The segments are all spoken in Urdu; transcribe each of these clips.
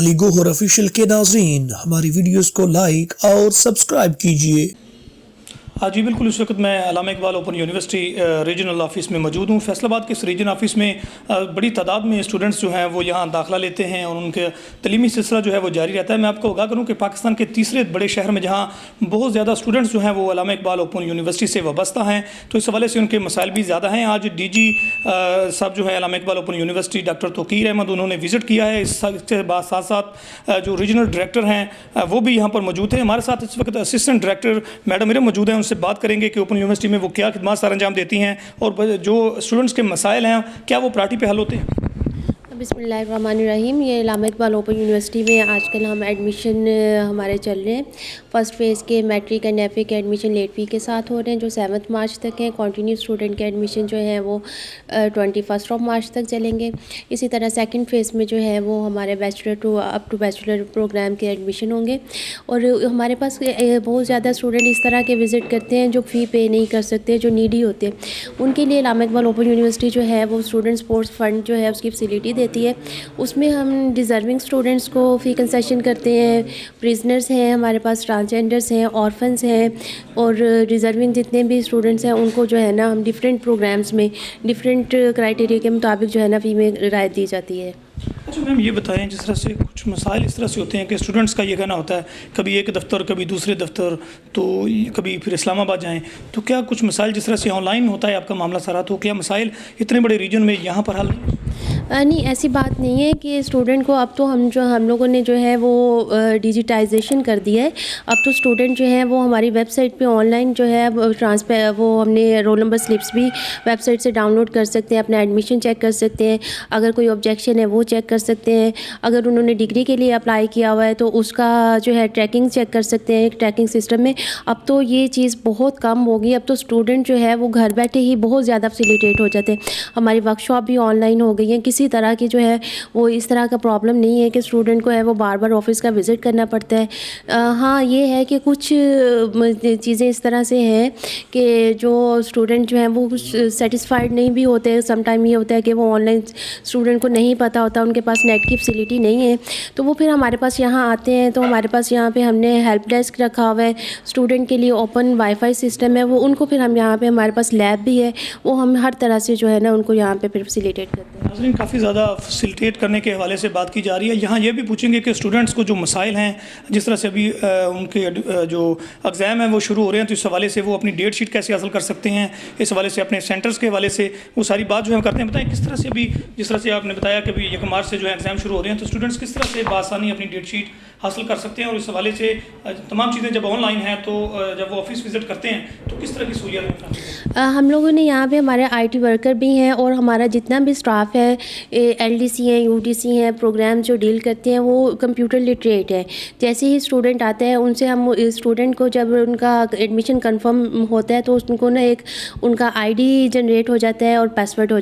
علی گوہر آفیشیل کے ناظرین، ہماری ویڈیوز کو لائک اور سبسکرائب کیجئے۔ ہاں جی بالکل، اس وقت میں علامہ Iqbal open university regional office میں موجود ہوں۔ فیصل آباد کے اس ریجن آفس میں بڑی تعداد میں اسٹوڈنٹس جو ہیں وہ یہاں داخلہ لیتے ہیں اور ان کے تعلیمی سلسلہ جو ہے وہ جاری رہتا ہے۔ میں آپ کو آگاہ کروں کہ پاکستان کے تیسرے بڑے شہر میں جہاں بہت زیادہ اسٹوڈنٹس جو ہیں وہ علامہ اقبال اوپن یونیورسٹی سے وابستہ ہیں، تو اس حوالے سے ان کے مسائل بھی زیادہ ہیں۔ آج ڈی جی صاحب جو ہے علامہ اقبال اوپن یونیورسٹی ڈاکٹر توقیر احمد، انہوں نے وزٹ کیا ہے۔ اس کے بعد ساتھ ساتھ جو ریجنل ڈائریکٹر ہیں وہ بھی یہاں پر موجود ہیں۔ ہمارے ساتھ اس وقت اسسٹنٹ ڈائریکٹر میڈم ارم موجود ہیں، ان سے بات کریں گے کہ اوپن یونیورسٹی میں وہ کیا خدمات سر انجام دیتی ہیں اور جو اسٹوڈنٹس کے مسائل ہیں کیا وہ پراٹی پہ حل ہوتے ہیں۔ بسم اللہ الرحمن الرحیم۔ یہ علامہ اقبال اوپن یونیورسٹی میں آج کل ہم ایڈمیشن ہمارے چل رہے ہیں۔ فرسٹ فیز کے میٹرک اینڈ ایف اے کے ایڈمیشن لیٹ فی کے ساتھ ہو رہے ہیں جو 7 مارچ تک ہیں۔ کنٹینیو اسٹوڈنٹ کے ایڈمیشن جو ہیں وہ 21 مارچ تک چلیں گے۔ اسی طرح سیکنڈ فیز میں جو ہے وہ ہمارے bachelor to up to bachelor program کے ایڈمیشن ہوں گے۔ اور ہمارے پاس بہت زیادہ اسٹوڈنٹ اس طرح کے وزٹ کرتے ہیں جو فی پے نہیں کر سکتے، جو نیڈی ہوتے ہیں، ان کے لیے علامہ اقبال اوپن یونیورسٹی جو ہے وہ اسٹوڈنٹ سپورٹس فنڈ جو ہے اس کی فیسلٹی دیتی ہے۔ اس میں ہم ڈیزرونگ اسٹوڈنٹس کو فی کنسیشن کرتے ہیں۔ پریزنرز ہیں ہمارے پاس، ٹرانسجینڈرز ہیں، آرفنز ہیں، اور ڈیزرونگ جتنے بھی اسٹوڈنٹس ہیں ان کو جو ہے نا ہم ڈفرینٹ پروگرامز میں ڈفرینٹ کرائٹیریا کے مطابق جو ہے نا فی میں رعایت دی جاتی ہے۔ اچھا میم، یہ بتائیں جس طرح سے کچھ مسائل اس طرح سے ہوتے ہیں کہ اسٹوڈنٹس کا یہ کہنا ہوتا ہے کبھی ایک دفتر کبھی دوسرے دفتر، تو کبھی پھر اسلام آباد جائیں، تو کیا کچھ مسائل جس طرح سے آن لائن ہوتا ہے آپ کا معاملہ سارا، تو کیا مسائل اتنے بڑے ریجن میں یہاں پر حل نہیں؟ نہیں، ایسی بات نہیں ہے کہ اسٹوڈنٹ کو اب تو ہم لوگوں نے جو ہے وہ ڈیجیٹائزیشن کر دیا ہے۔ اب تو اسٹوڈنٹ جو ہے وہ ہماری ویب سائٹ پہ آن لائن جو ہے وہ ہم نے رول نمبر سلپس بھی ویب سائٹ سے ڈاؤن لوڈ کر سکتے ہیں، اپنا ایڈمیشن چیک کر سکتے ہیں، اگر کوئی آبجیکشن ہے وہ چیک کر سکتے ہیں، اگر انہوں نے ڈگری کے لیے اپلائی کیا ہوا ہے تو اس کا جو ہے ٹریکنگ چیک کر سکتے ہیں ٹریکنگ سسٹم میں۔ اب تو یہ چیز بہت کم ہوگی، اب تو اسٹوڈنٹ جو ہے وہ گھر بیٹھے ہی بہت زیادہ فیسیلیٹیٹ ہو جاتے ہیں۔ ہماری ورک شاپ بھی آن لائن ہو گئی ہیں، کسی طرح کی جو ہے وہ اس طرح کا پرابلم نہیں ہے کہ اسٹوڈنٹ کو ہے وہ بار بار آفس کا وزٹ کرنا پڑتا ہے۔ ہاں یہ ہے کہ کچھ چیزیں اس طرح سے ہیں کہ جو اسٹوڈنٹ جو ہیں وہ کچھ سیٹسفائیڈ نہیں بھی ہوتے۔ سم ٹائم یہ ہوتا ہے کہ وہ آن لائن اسٹوڈنٹ کو نہیں پتہ ہوتا، ان کے پاس نیٹ کی فیسلٹی نہیں ہے، تو وہ پھر ہمارے پاس یہاں آتے ہیں۔ تو ہمارے پاس یہاں پہ ہم نے ہیلپ ڈیسک رکھا ہوا ہے، اسٹوڈنٹ کے لیے اوپن وائی فائی سسٹم ہے، وہ ان کو پھر ہم یہاں پہ ہمارے پاس لیب بھی ہے، وہ ہم ہر طرح سے جو ہے نا ان کو یہاں پہ پھر فیسیلیٹیٹ کرتے ہیں۔ ناظرین، کافی زیادہ فیسیلیٹیٹ کرنے کے حوالے سے بات کی جا رہی ہے۔ یہاں یہ بھی پوچھیں گے کہ اسٹوڈنٹس کو جو مسائل ہیں، جس طرح سے ابھی ان کے جو ایگزام ہیں وہ شروع ہو رہے ہیں، تو اس حوالے سے وہ اپنی ڈیٹ شیٹ کیسے حاصل کر سکتے ہیں، اس حوالے سے اپنے سینٹرز کے حوالے سے وہ ساری بات جو ہے کرتے ہیں۔ بتائیں کس طرح سے ابھی جس طرح سے آپ نے بتایا کہ ابھی 1 مارچ سے جو ہے ایگزام شروع ہو رہے ہیں، تو اسٹوڈنٹس کس طرح سے بآسانی اپنی ڈیٹ شیٹ حاصل کر سکتے ہیں، اور اس حوالے سے تمام چیزیں جب آن لائن ہیں تو جب وہ آفس وزٹ کرتے ہیں تو کس طرح کی سہولیات ہیں؟ ہم لوگوں نے یہاں پہ ہمارے آئی ٹی ورکر بھی ہیں اور ہمارا جتنا بھی اسٹاف ہے، ایل ڈی سی ہیں، یو ڈی سی ہیں، پروگرام جو ڈیل کرتے ہیں وہ کمپیوٹر لٹریٹ ہے۔ جیسے ہی اسٹوڈنٹ آتا ہے ان سے ہم اسٹوڈنٹ کو جب ان کا ایڈمیشن کنفرم ہوتا ہے تو ان کو نا ایک ان کا آئی ڈی جنریٹ ہو جاتا ہے اور پاسورڈ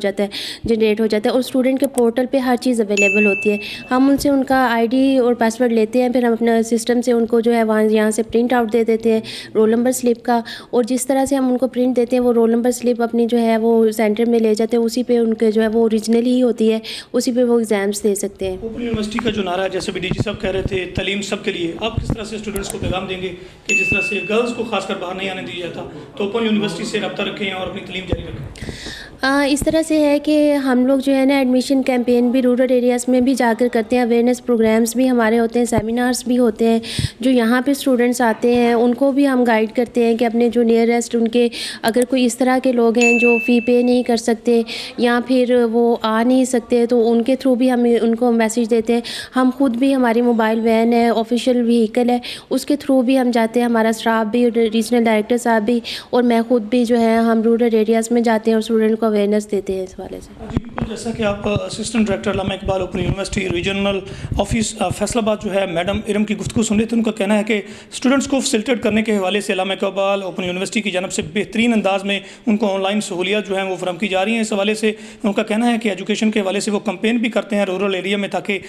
جنریٹ ہو جاتا ہے، اور اسٹوڈنٹ کے پورٹل پہ ہر چیز اویلیبل ہوتی ہے۔ ہم ان سے ان کا آئی ڈی اور پاسورڈ لیتے ہیں، پھر ہم اپنا سسٹم سے ان کو جو ہے یہاں سے پرنٹ آؤٹ دے دیتے ہیں رول نمبر سلپ کا، اور جس طرح سے ہم ان کو پرنٹ دیتے ہیں وہ رول نمبر سلپ اپنی جو ہے وہ سینٹر میں لے جاتے ہیں، اسی پہ ان کے جو ہے وہ اوریجنل ہی ہوتی ہے، اسی پہ وہ ایگزامس دے سکتے ہیں۔ اوپن یونیورسٹی کا جو نعرہ ہے، جیسے بھی ڈی جی صاحب کہہ رہے تھے تعلیم سب کے لیے، آپ کس طرح سے اسٹوڈنٹس کو پیغام دیں گے کہ جس طرح سے گرلز کو خاص کر باہر نہیں آنے دیا جاتا، تو اوپن یونیورسٹی سے رابطہ رکھیں اور اپنی تعلیم جاری رکھیں؟ اس طرح سے ہے کہ ہم لوگ جو ہے نا ایڈمیشن کیمپین بھی رورل ایریاز میں بھی جا کر کرتے ہیں، اویئرنیس پروگرامز بھی ہمارے ہوتے ہیں، سیمینارز بھی ہوتے ہیں، جو یہاں پہ اسٹوڈنٹس آتے ہیں ان کو بھی ہم گائیڈ کرتے ہیں کہ اپنے جو نیئرسٹ ان کے اگر کوئی اس طرح کے لوگ ہیں جو فی پے نہیں کر سکتے یا پھر وہ آ نہیں سکتے تو ان کے تھرو بھی ہم ان کو میسیج دیتے ہیں۔ ہم خود بھی ہماری موبائل وین ہے، آفیشیل وہیکل ہے، اس کے تھرو بھی ہم جاتے ہیں، ہمارا اسٹاف بھی، ریجنل ڈائریکٹر صاحب بھی اور میں خود بھی جو ہے ہم رورل ایریاز میں جاتے ہیں اور اسٹوڈنٹ کو اویئرنیس دیتے ہیں اس حوالے سے۔ جی بالکل، جیسا کہ آپ اسسٹنٹ ڈائریکٹر علامہ Iqbal open university regional office Faisal آباد جو ہے میڈم ارم کی گفتگو سن رہے تھے، ان کا کہنا ہے کہ اسٹوڈنٹس کو فیسیلیٹیٹ کرنے کے حوالے سے علامہ اقبال اوپن یونیورسٹی کی جانب سے بہترین انداز میں ان کو آن لائن سہولیات جو ہیں وہ فراہم کی جا رہی ہیں۔ اس حوالے سے ان کا کہنا ہے کہ ایجوکیشن کے حوالے سے وہ کمپین بھی کرتے ہیں رورل ایریا میں، تاکہ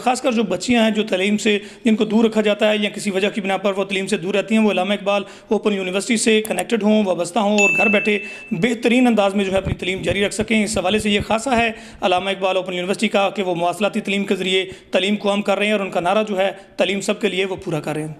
خاص کر جو بچیاں ہیں جو تعلیم سے جن کو دور رکھا جاتا ہے یا کسی وجہ کی بنا پر وہ تعلیم سے دور رہتی ہیں، وہ علامہ اقبال اوپن یونیورسٹی سے کنیکٹڈ ہوں، وابستہ ہوں اور گھر بیٹھے بہترین انداز میں جو ہے اپنی تعلیم جاری رکھ سکیں۔ اس حوالے سے یہ خاصہ ہے ہے علامہ اقبال اوپن یونیورسٹی کا کہ وہ مواصلاتی تعلیم کے ذریعے تعلیم کو عام کر رہے ہیں اور ان کا نعرہ جو ہے تعلیم سب کے لیے وہ پورا کر رہے ہیں.